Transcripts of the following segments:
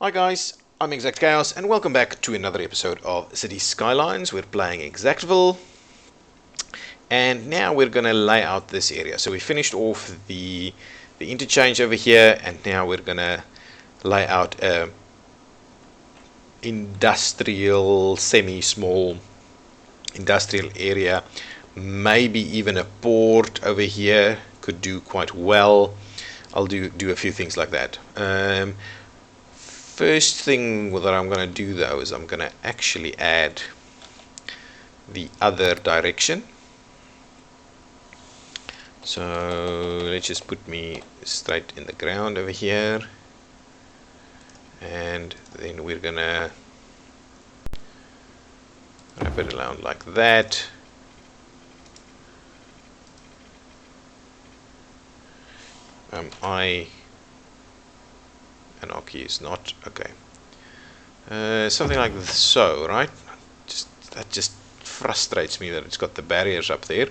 Hi guys, I'm ExactChaos and welcome back to another episode of Cities Skylines. We're playing Exactville and now we're going to lay out this area. So we finished off the interchange over here and now we're going to lay out a industrial, semi-small industrial area. Maybe even a port over here could do quite well. I'll do a few things like that. First thing that I'm going to do though is I'm going to actually add the other direction. So let's just put me straight in the ground over here, and then we're going to wrap it around like that. Anarchy is not okay. Something like so, right? That just frustrates me that it's got the barriers up there.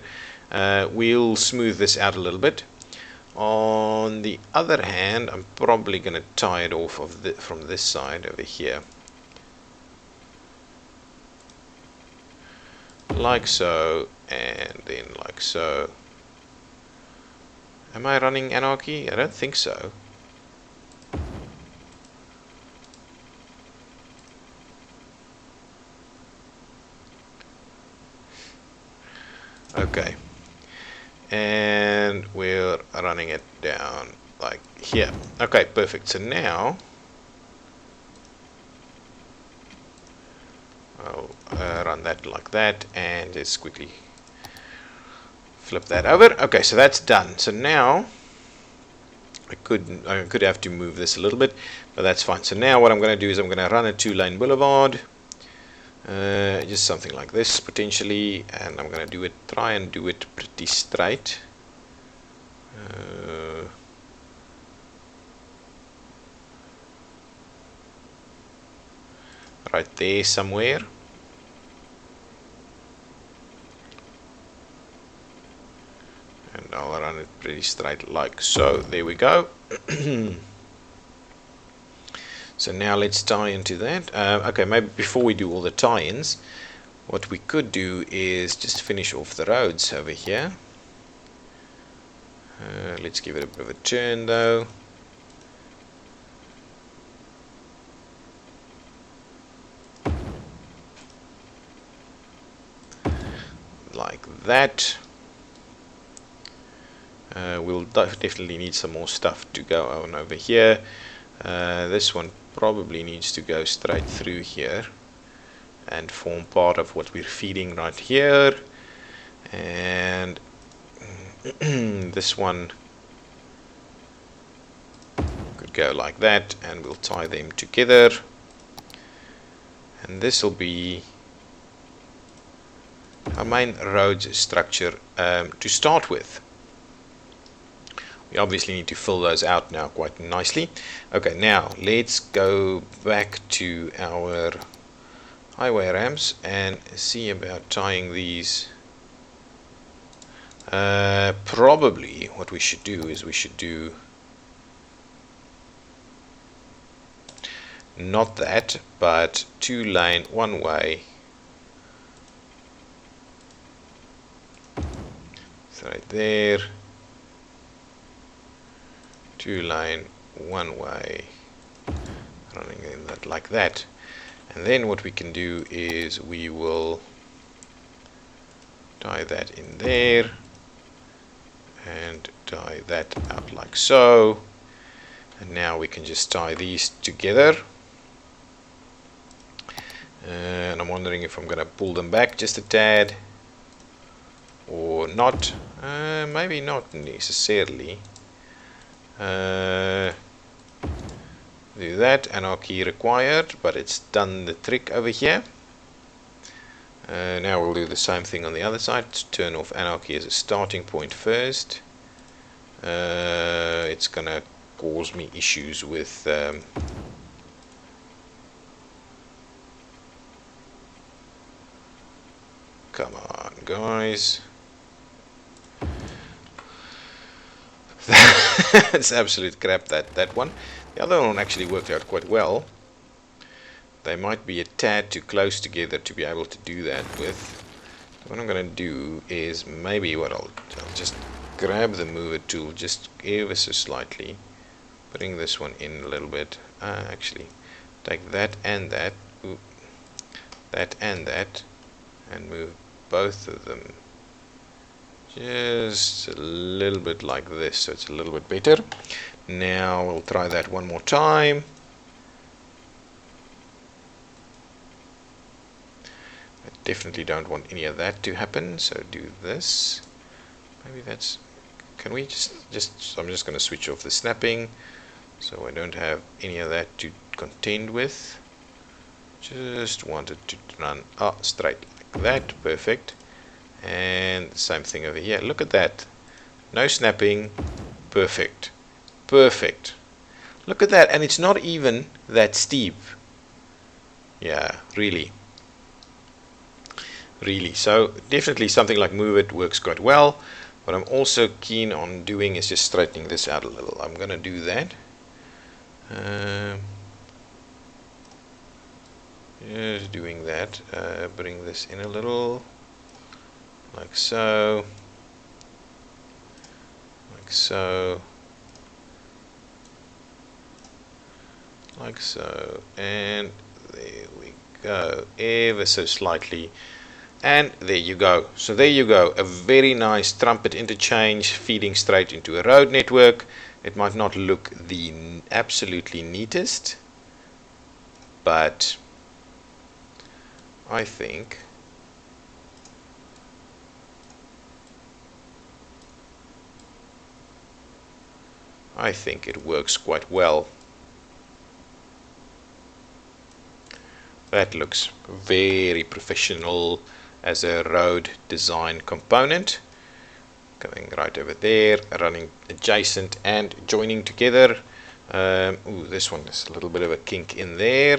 We'll smooth this out a little bit. On the other hand, I'm probably going to tie it off from this side over here, like so, and then like so. Am I running anarchy? I don't think so. Okay, and we're running it down like here. Okay, perfect. So now I'll run that like that and just quickly flip that over. Okay, so that's done. So now I could have to move this a little bit, but that's fine. So now what I'm going to do is I'm going to run a 2-lane boulevard. Just something like this potentially, and I'm going to try and do it pretty straight. Right there somewhere. And I'll run it pretty straight like so. There we go. So now let's tie into that. Okay, maybe before we do all the tie-ins, what we could do is just finish off the roads over here. Let's give it a bit of a turn though. Like that. We'll definitely need some more stuff to go on over here. This one probably needs to go straight through here and form part of what we're feeding right here, and this one could go like that, and we'll tie them together, and this will be our main roads structure to start with. We obviously need to fill those out now quite nicely. Okay, now let's go back to our highway ramps and see about tying these. Probably what we should do is we should do not that, but 2-lane one way. So right there. 2-lane one way, running in that like that, and then what we can do is we will tie that in there and tie that out like so, and now we can just tie these together. And I'm wondering if I'm going to pull them back just a tad or not. Maybe not necessarily. Do that, anarchy required, but it's done the trick over here. Now we'll do the same thing on the other side. Turn off anarchy as a starting point first. It's gonna cause me issues with come on guys. It's absolute crap, that one. The other one actually worked out quite well. they might be a tad too close together to be able to do that with. What I'm going to do is maybe I'll just grab the mover tool just ever so slightly, putting this one in a little bit. Actually, take that and that, that and that, and move both of them just a little bit like this, so it's a little bit better. Now we'll try that one more time. I definitely don't want any of that to happen, so do this. Maybe that's, can we just I'm just going to switch off the snapping so I don't have any of that to contend with. Just want it to run straight like that. Perfect. And the same thing over here. Look at that. No snapping. Perfect. Perfect. Look at that. And it's not even that steep. Yeah, really. Really. So definitely something like Move It works quite well. What I'm also keen on doing is just straightening this out a little. I'm going to do that. Just doing that. Bring this in a little. Like so. Like so. Like so. And there we go. Ever so slightly. And there you go. So there you go. A very nice trumpet interchange feeding straight into a road network. It might not look the absolutely neatest, but I think it works quite well. That looks very professional as a road design component. Coming right over there, running adjacent and joining together. Ooh, this one is a little bit of a kink in there.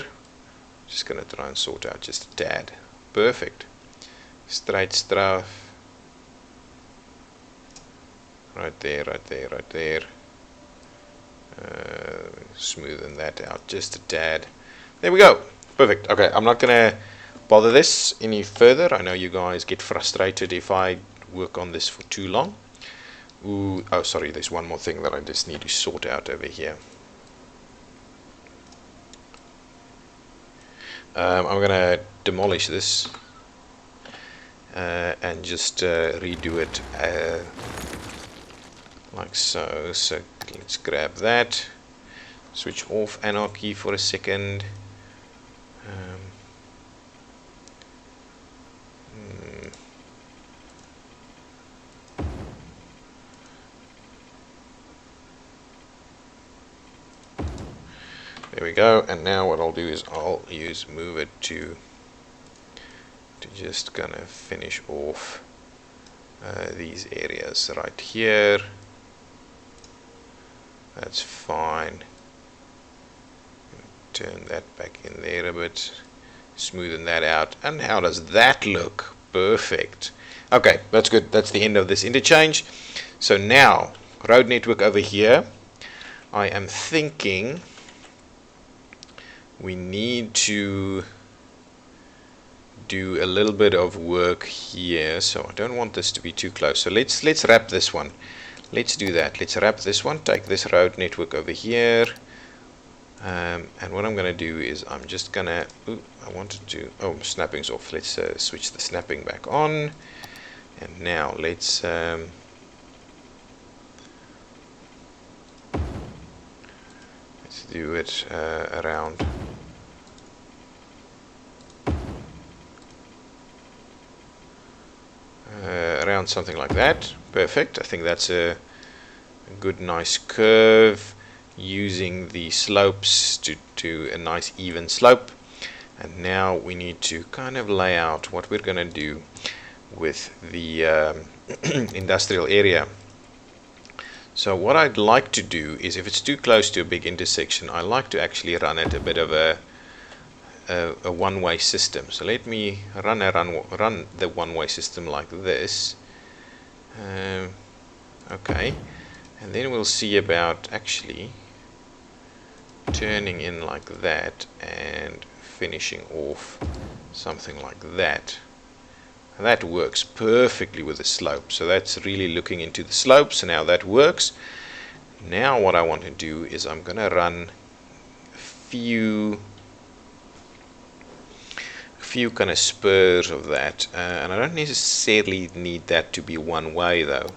Just going to try and sort out just a tad. Perfect. Straight stuff. Right there, right there, right there. Smoothen that out just a tad. There we go. Perfect. Okay, I'm not going to bother this any further. I know you guys get frustrated if I work on this for too long. Ooh, oh, sorry, there's one more thing that I just need to sort out over here. I'm going to demolish this and just redo it like so. So let's grab that, switch off Anarchy for a second. There we go. And now what I'll do is I'll use Move It to just gonna finish off these areas right here. That's fine. Turn that back in there a bit, smoothen that out. And how does that look? Perfect. Okay, that's good. That's the end of this interchange. So now, road network over here. I am thinking we need to do a little bit of work here, so I don't want this to be too close. So let's wrap this one. Let's do that. Let's wrap this one. Take this road network over here, and what I'm going to do is I'm just going to. I wanted to. Oh, snapping's off. Let's switch the snapping back on, and now let's. Let's do it around. Around something like that. Perfect. I think that's a good nice curve using the slopes to a nice even slope. And now we need to kind of lay out what we're going to do with the industrial area. So what I'd like to do is, if it's too close to a big intersection, I like to actually run it a bit of a one-way system. So let me run the one-way system like this. Okay, and then we'll see about actually turning in like that and finishing off something like that. That works perfectly with the slope. So that's really looking into the slope. So now that works. Now what I want to do is I'm going to run a few kind of spurs of that, and I don't necessarily need that to be one way though,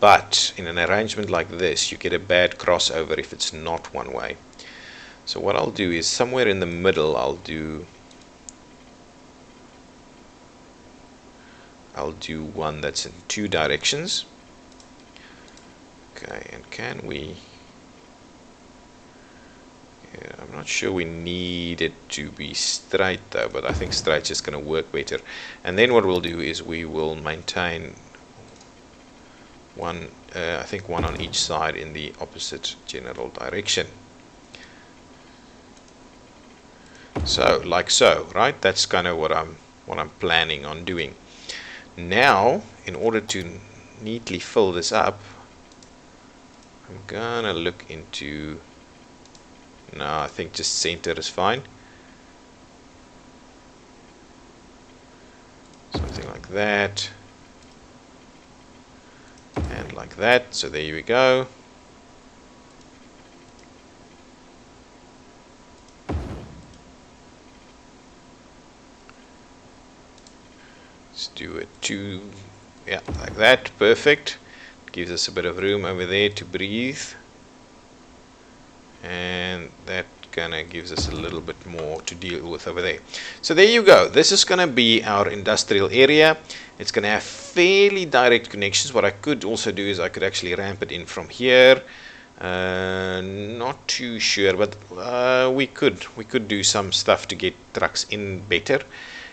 but in an arrangement like this you get a bad crossover if it's not one way. So what I'll do is somewhere in the middle I'll do one that's in two directions. Okay, and can we, yeah, I'm not sure we need it to be straight though, but I think straight's just going to work better. And then what we'll do is we will maintain one, I think one on each side in the opposite general direction. So like so, right? That's kind of what I'm planning on doing. Now, in order to neatly fill this up, I'm gonna look into, no, I think just center is fine. Something like that. And like that. So there we go. Let's do it two, yeah, like that. Perfect. Gives us a bit of room over there to breathe. And that kind of gives us a little bit more to deal with over there. So there you go. This is going to be our industrial area. It's going to have fairly direct connections. What I could also do is I could actually ramp it in from here. Not too sure, but we could do some stuff to get trucks in better.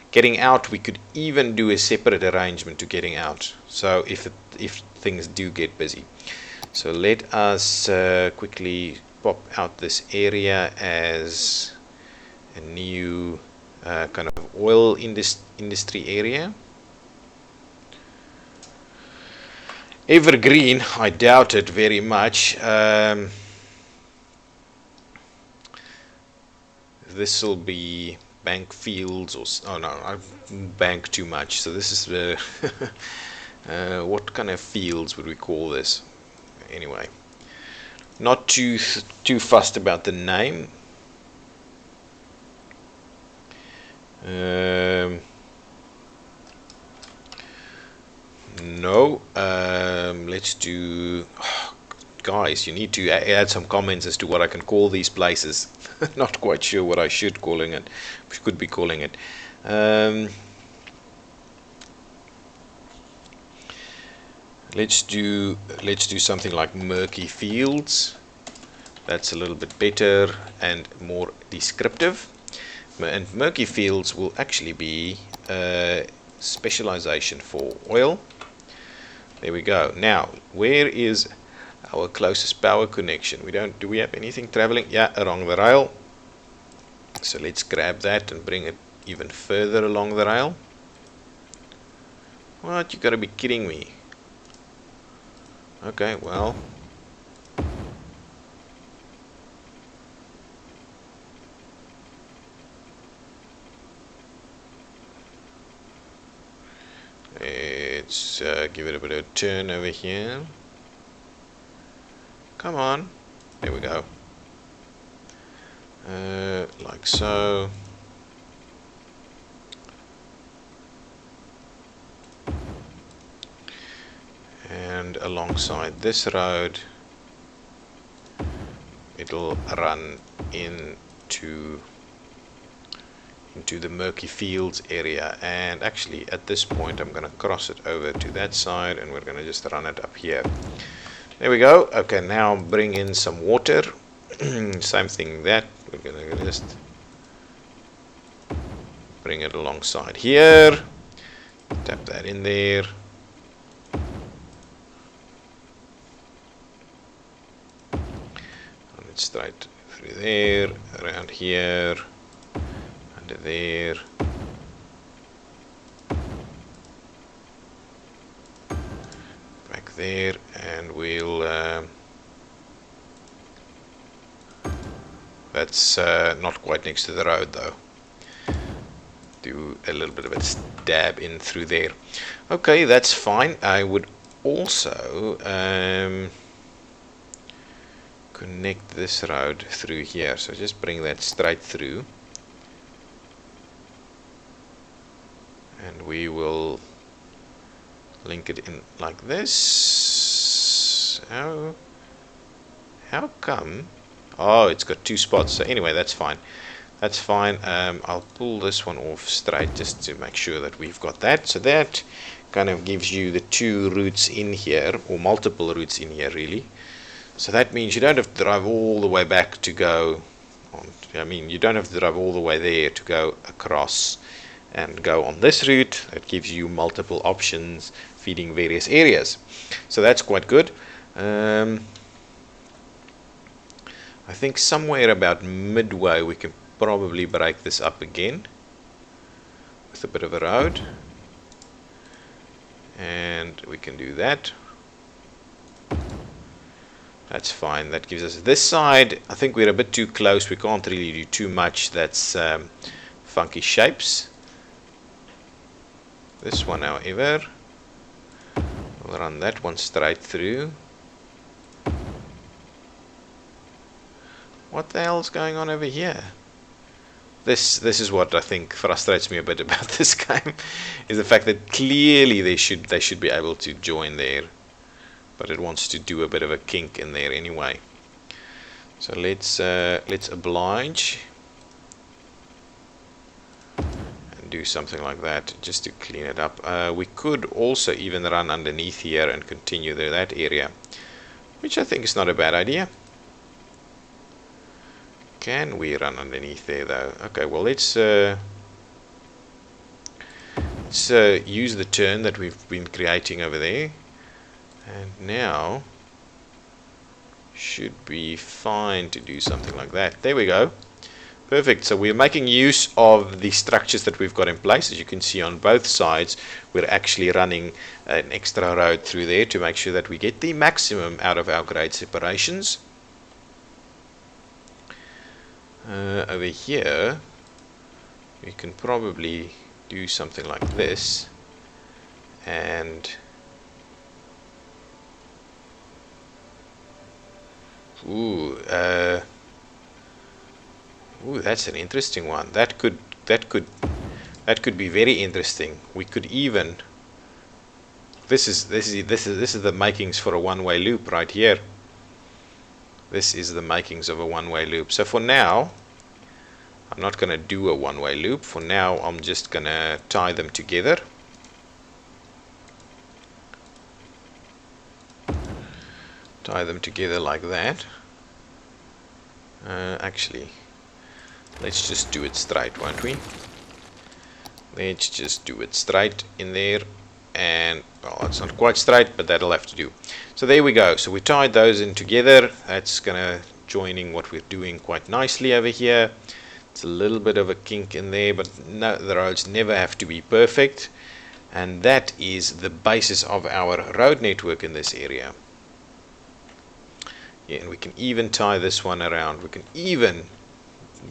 Getting out, we could even do a separate arrangement to getting out. So if things do get busy. So let us quickly pop out this area as a new kind of oil industry area. Evergreen, I doubt it very much. This will be bank fields, or oh no, I've banked too much. So this is what kind of fields would we call this? Anyway, not too fussed about the name. No, let's do. Oh, guys, you need to add some comments as to what I can call these places. Not quite sure what I should be calling it. Let's do something like murky fields. That's a little bit better and more descriptive. And murky fields will actually be specialization for oil. There we go. Now, where is our closest power connection? Do we have anything traveling? Yeah, along the rail. So let's grab that and bring it even further along the rail. What? You gotta be kidding me. Okay, well. Let's give it a bit of a turn over here. Come on. There we go. Like so. And alongside this road, it'll run into the murky fields area. And actually at this point I'm going to cross it over to that side, and we're going to just run it up here. There we go. Okay, now bring in some water. Same thing that we're going to just bring it alongside here. Tap that in there. Run it straight through there, around here, under there. Back there, and we'll That's not quite next to the road though. Do a little bit of a stab in through there. Okay, that's fine. I would also connect this road through here. So just bring that straight through. And we will link it in like this. How come? Oh, it's got 2 spots. So anyway, that's fine. That's fine. I'll pull this one off straight just to make sure that we've got that. So that kind of gives you the 2 routes in here, or multiple routes in here really. So that means you don't have to drive all the way back to go on. I mean, you don't have to drive all the way there to go across and go on this route. That gives you multiple options feeding various areas. So that's quite good. I think somewhere about midway we can probably break this up again with a bit of a road, and we can do that. That's fine. That gives us this side. I think we're a bit too close. We can't really do too much. That's funky shapes. This one, however, we'll run that one straight through. What the hell's going on over here? This is what I think frustrates me a bit about this game, is the fact that clearly they should be able to join there, but it wants to do a bit of a kink in there anyway. So let's oblige and do something like that just to clean it up. We could also even run underneath here and continue that area, which I think is not a bad idea. Can we run underneath there though? Okay, well let's use the turn that we've been creating over there, and now should be fine to do something like that. There we go. Perfect. So we're making use of the structures that we've got in place. As you can see on both sides, we're actually running an extra road through there to make sure that we get the maximum out of our grade separations. Over here we can probably do something like this, and ooh, that's an interesting one. That could be very interesting. We could even, this is the makings for a one-way loop right here. This is the makings of a one-way loop. So for now, I'm not going to do a one-way loop. For now, I'm just going to tie them together. Tie them together like that. Actually, let's just do it straight, won't we? Let's just do it straight in there. And well, it's not quite straight, but that'll have to do. So there we go. So we tied those in together. That's gonna joining what we're doing quite nicely over here. It's a little bit of a kink in there, but no, the roads never have to be perfect, and that is the basis of our road network in this area. Yeah, and we can even tie this one around. We can even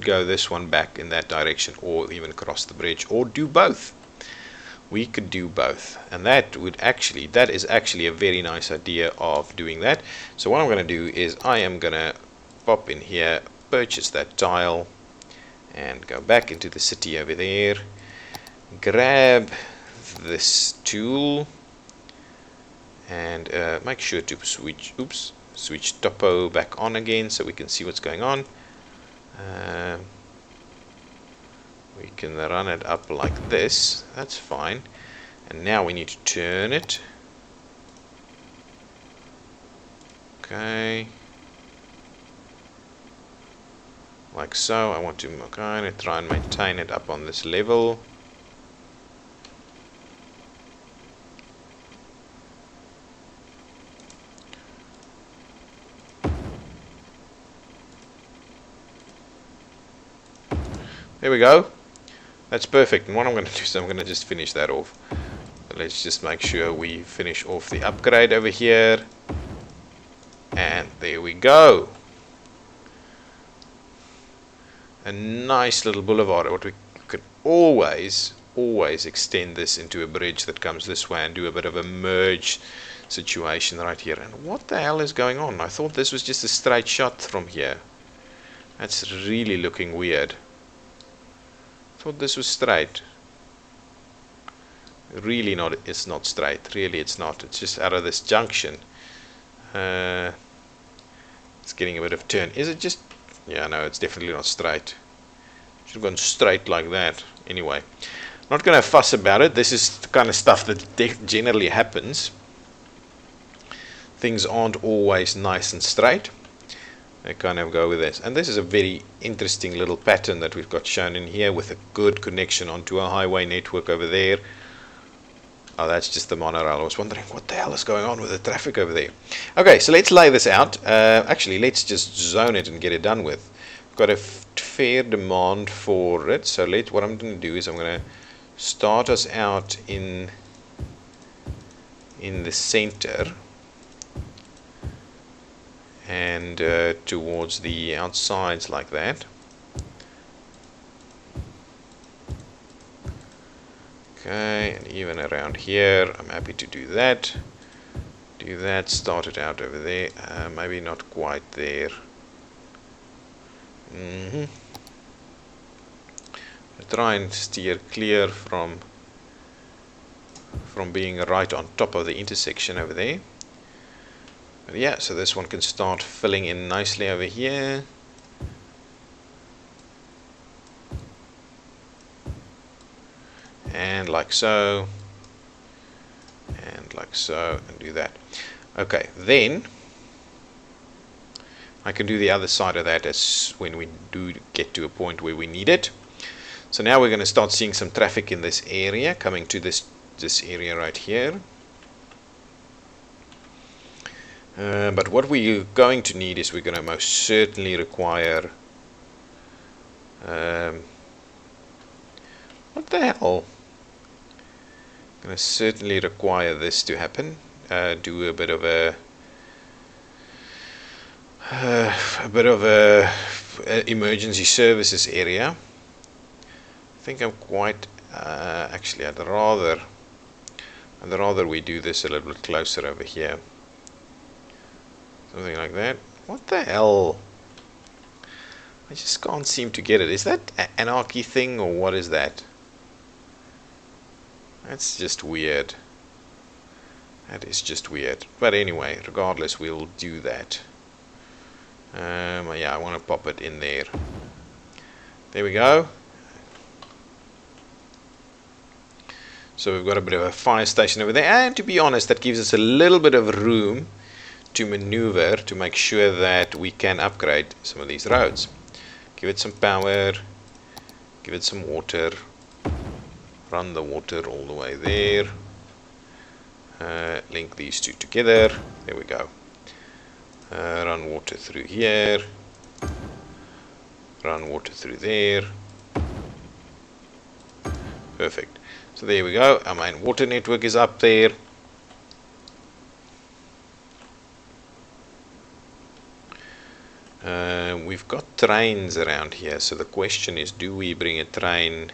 go this one back in that direction, or even cross the bridge, or do both. We could do both, and that is actually a very nice idea of doing that. So what I'm going to do is I am going to pop in here, purchase that tile, and go back into the city over there, grab this tool, and make sure to switch topo back on again so we can see what's going on. We can run it up like this. That's fine. And now we need to turn it. Okay. Like so. I want to kind of try and maintain it up on this level. There we go. That's perfect. And what I'm going to do is I'm going to just finish that off. So let's just make sure we finish off the upgrade over here. And there we go. a nice little boulevard. What we could always extend this into a bridge that comes this way and do a bit of a merge situation right here. And what the hell is going on? I thought this was just a straight shot from here. That's really looking weird. I thought this was straight. Really not. It's not straight. Really it's not. It's just out of this junction. It's getting a bit of turn. Is it just... yeah, no, it's definitely not straight. Should have gone straight like that. Anyway, not going to fuss about it. This is the kind of stuff that generally happens. Things aren't always nice and straight. They kind of go with this. And this is a very interesting little pattern that we've got shown in here, with a good connection onto a highway network over there. Oh, that's just the monorail. I was wondering what the hell is going on with the traffic over there. Okay, so let's lay this out. Actually, let's just zone it and get it done with. Got a fair demand for it. So what I'm going to do is I'm going to start us out in the center and towards the outsides like that. Okay, and even around here, I'm happy to do that. Do that, start it out over there. Maybe not quite there. Try and steer clear from being right on top of the intersection over there. But yeah, so this one can start filling in nicely over here. And like so, and like so, and do that. Okay, then I can do the other side of that as when we do get to a point where we need it. So now we're going to start seeing some traffic in this area, coming to this area right here. But what we're going to need is we're going to most certainly require... what the hell? Going to certainly require this to happen. Do a bit of a emergency services area. I think I'm quite actually I'd rather we do this a little bit closer over here. Something like that. What the hell? I just can't seem to get it. Is that an anarchy thing or what is that? That's just weird. That is just weird. But anyway, regardless, we'll do that. Yeah, I want to pop it in there. There we go. So we've got a bit of a fire station over there. And to be honest, that gives us a little bit of room to maneuver to make sure that we can upgrade some of these roads. Give it some power. Give it some water. Run the water all the way there. Link these two together. There we go. Run water through here. Run water through there. Perfect. So there we go. Our main water network is up there. We've got trains around here. So the question is, do we bring a train?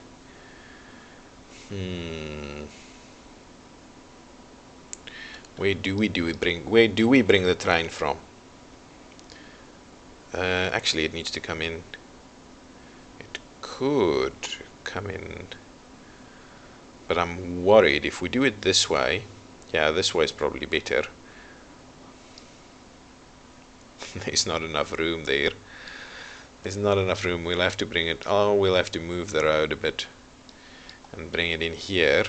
Where do we bring the train from? Actually, it needs to come in. It could come in, but I'm worried if we do it this way. Yeah, this way is probably better. There's not enough room there. There's not enough room. We'll have to bring it. Oh, we'll have to move the road a bit and bring it in here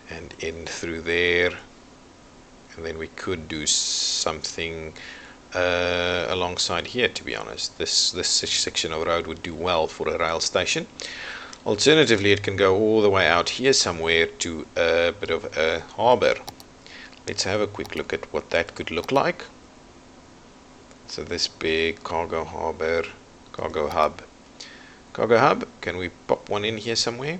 and in through there, and then we could do something alongside here. To be honest, this section of road would do well for a rail station. Alternatively, it can go all the way out here somewhere to a bit of a harbour. Let's have a quick look at what that could look like. So this big cargo harbour, cargo hub, can we pop one in here somewhere?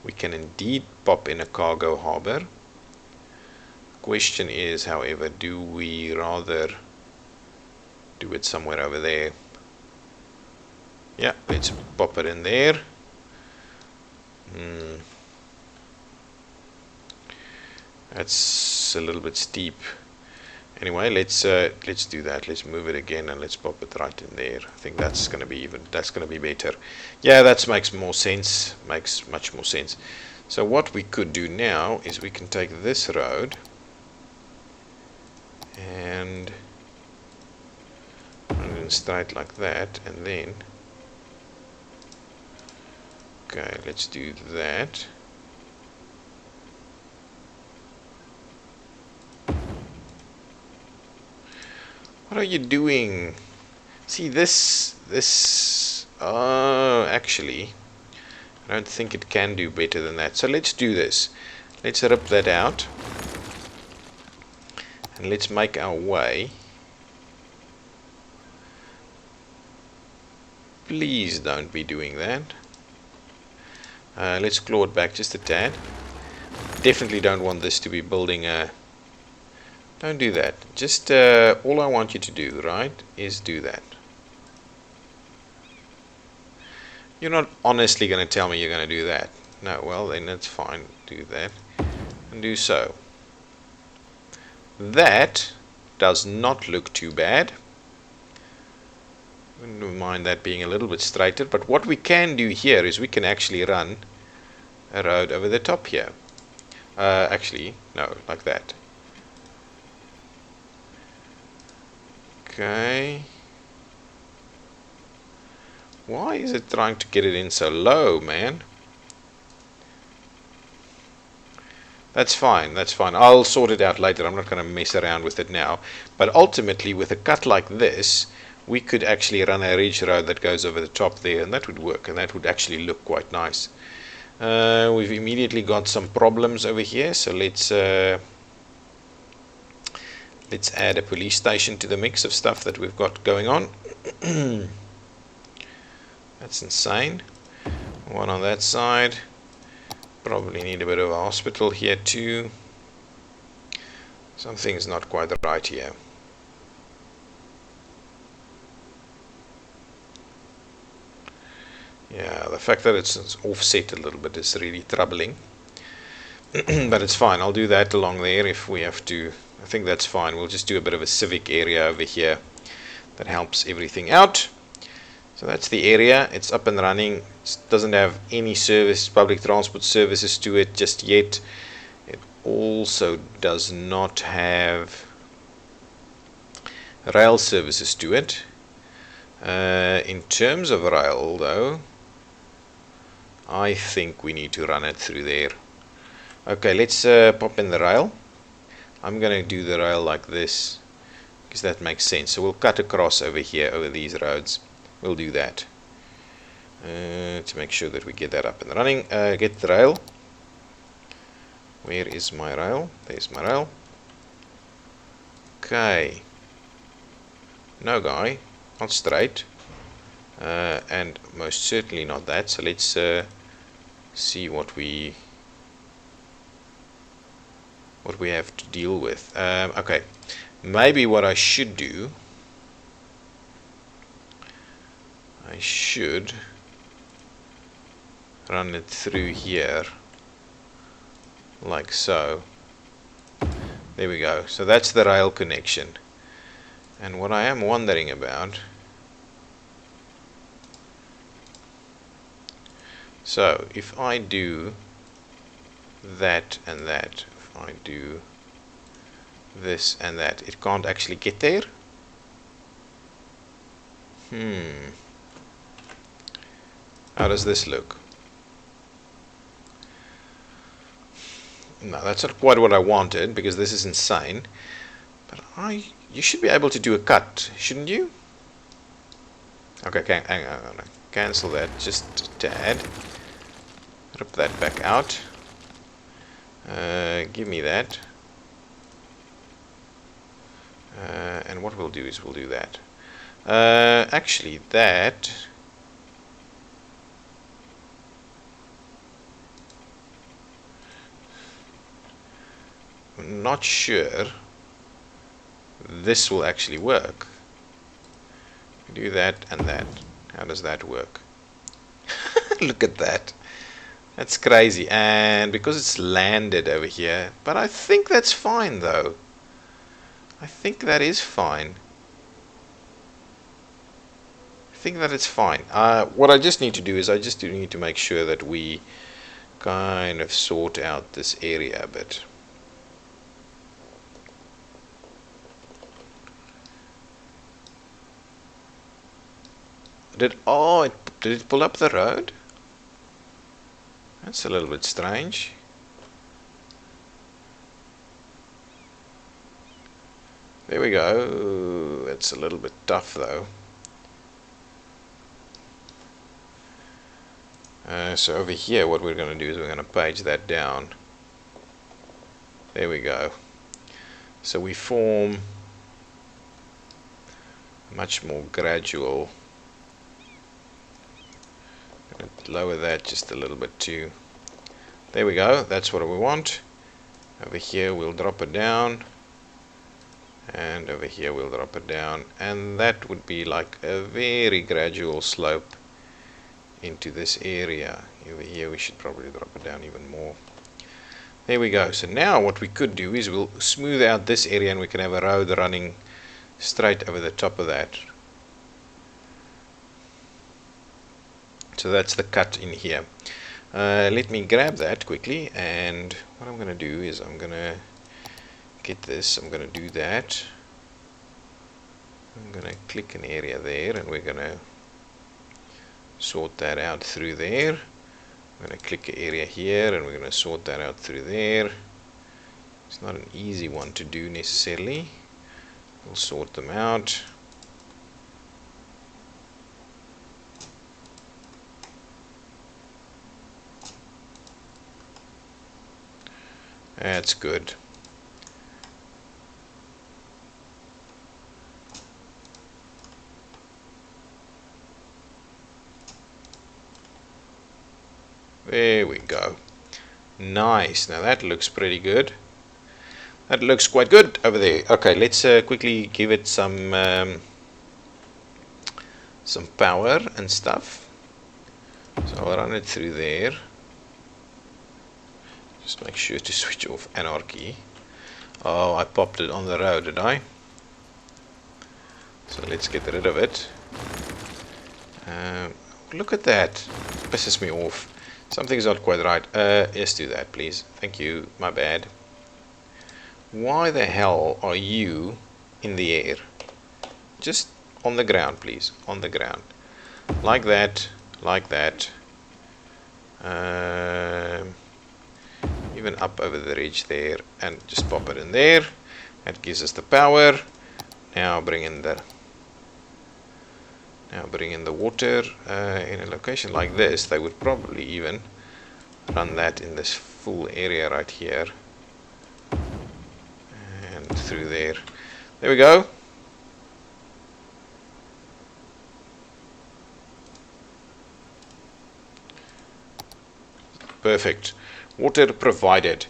We can indeed pop in a cargo harbour. Question is, however, do we rather do it somewhere over there. Yeah, let's pop it in there. That's a little bit steep. Anyway, let's do that. Let's move it again and let's pop it right in there. I think that's gonna be better. Yeah, that makes more sense. Makes much more sense. So what we could do now is we can take this road and run it straight like that, and then okay, let's do that. What are you doing? See this oh, actually I don't think it can do better than that. So let's do this. Let's rip that out and let's make our way. Please don't be doing that. Let's claw it back just a tad. Definitely don't want this to be building a... Don't do that. Just all I want you to do, right, is do that. You're not honestly going to tell me you're going to do that. No, well then that's fine. Do that. And do so. That does not look too bad. Wouldn't mind that being a little bit straighter. But what we can do here is we can actually run a road over the top here. Actually, no, like that. Okay. Why is it trying to get it in so low, man? That's fine, that's fine. I'll sort it out later. I'm not going to mess around with it now. But ultimately, with a cut like this, we could actually run a ridge road that goes over the top there, and that would work, and that would actually look quite nice. We've immediately got some problems over here, so let's add a police station to the mix of stuff that we've got going on. That's insane. One on that side. Probably need a bit of a hospital here too. Something's not quite right here. Yeah, the fact that it's offset a little bit is really troubling. But it's fine. I'll do that along there if we have to. I think that's fine. We'll just do a bit of a civic area over here. That helps everything out. So that's the area. It's up and running. It doesn't have any service, public transport services to it just yet. It also does not have rail services to it. In terms of rail, though, I think we need to run it through there. Okay, let's pop in the rail. I'm going to do the rail like this because that makes sense. So we'll cut across over here, over these roads. We'll do that to make sure that we get that up and running. Get the rail. Where is my rail? There's my rail. Okay. No, guy. Not straight. And most certainly not that. So let's see what we have to deal with. Okay. Maybe what I should do, I should run it through here like so. There we go. So that's the rail connection. And what I am wondering about, so if I do that and that, if I do this and that, it can't actually get there. How does this look? No, that's not quite what I wanted because this is insane. But you should be able to do a cut, shouldn't you? Okay, hang on. Cancel that just to add. Rip that back out. Give me that. And what we'll do is we'll do that. Actually, that... I'm not sure this will actually work. Do that and that. How does that work? Look at that. That's crazy. And because it's landed over here, but I think that's fine though. I think that is fine. I think that it's fine. What I just need to do is I just need to make sure that we kind of sort out this area a bit. Did it pull up the road? That's a little bit strange. There we go. It's a little bit tough though. So over here what we're going to do is we're going to page that down. There we go. So we form much more gradual. I'm going to lower that just a little bit too. There we go. That's what we want. Over here we'll drop it down. And over here we'll drop it down. And that would be like a very gradual slope into this area. Over here we should probably drop it down even more. There we go. So now what we could do is we'll smooth out this area and we can have a road running straight over the top of that. So that's the cut in here. Let me grab that quickly, and what I'm going to do is I'm going to get this, I'm going to do that. I'm going to click an area there and we're going to sort that out through there. I'm going to click an area here and we're going to sort that out through there. It's not an easy one to do necessarily. We'll sort them out. That's good. There we go. Nice. Now that looks pretty good. That looks quite good over there. Okay, let's quickly give it some power and stuff. So I'll run it through there. Just make sure to switch off anarchy. Oh, I popped it on the road, did I? So let's get rid of it. Look at that. Pisses me off. Something's not quite right. Let's do that, please. Thank you. My bad. Why the hell are you in the air? Just on the ground, please. On the ground. Like that. Like that. Even up over the ridge there. And just pop it in there. That gives us the power. Now bring in the water. In a location like this, they would probably even run that in this full area right here and through there. There we go. Perfect. Water provided.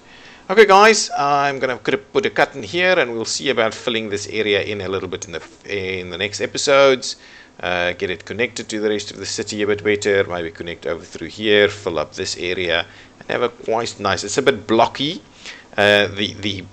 Okay guys, I'm gonna put a cut in here and we'll see about filling this area in a little bit in the next episodes. Get it connected to the rest of the city a bit better, maybe connect over through here, fill up this area and have a quite nice, it's a bit blocky, the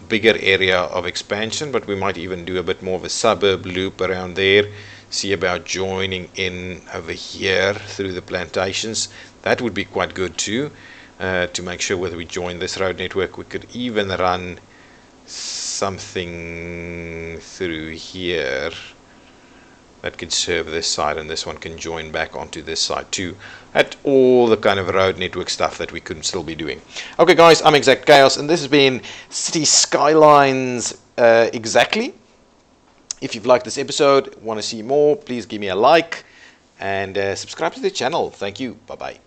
bigger area of expansion, but we might even do a bit more of a suburb loop around there, see about joining in over here through the plantations. That would be quite good too, to make sure whether we join this road network. We could even run something through here that could serve this side, and this one can join back onto this side too. At all the kind of road network stuff that we could still be doing. Okay guys, I'm ExactChaos and this has been Cities Skylines exactly. If you've liked this episode, want to see more, please give me a like and subscribe to the channel. Thank you. Bye bye.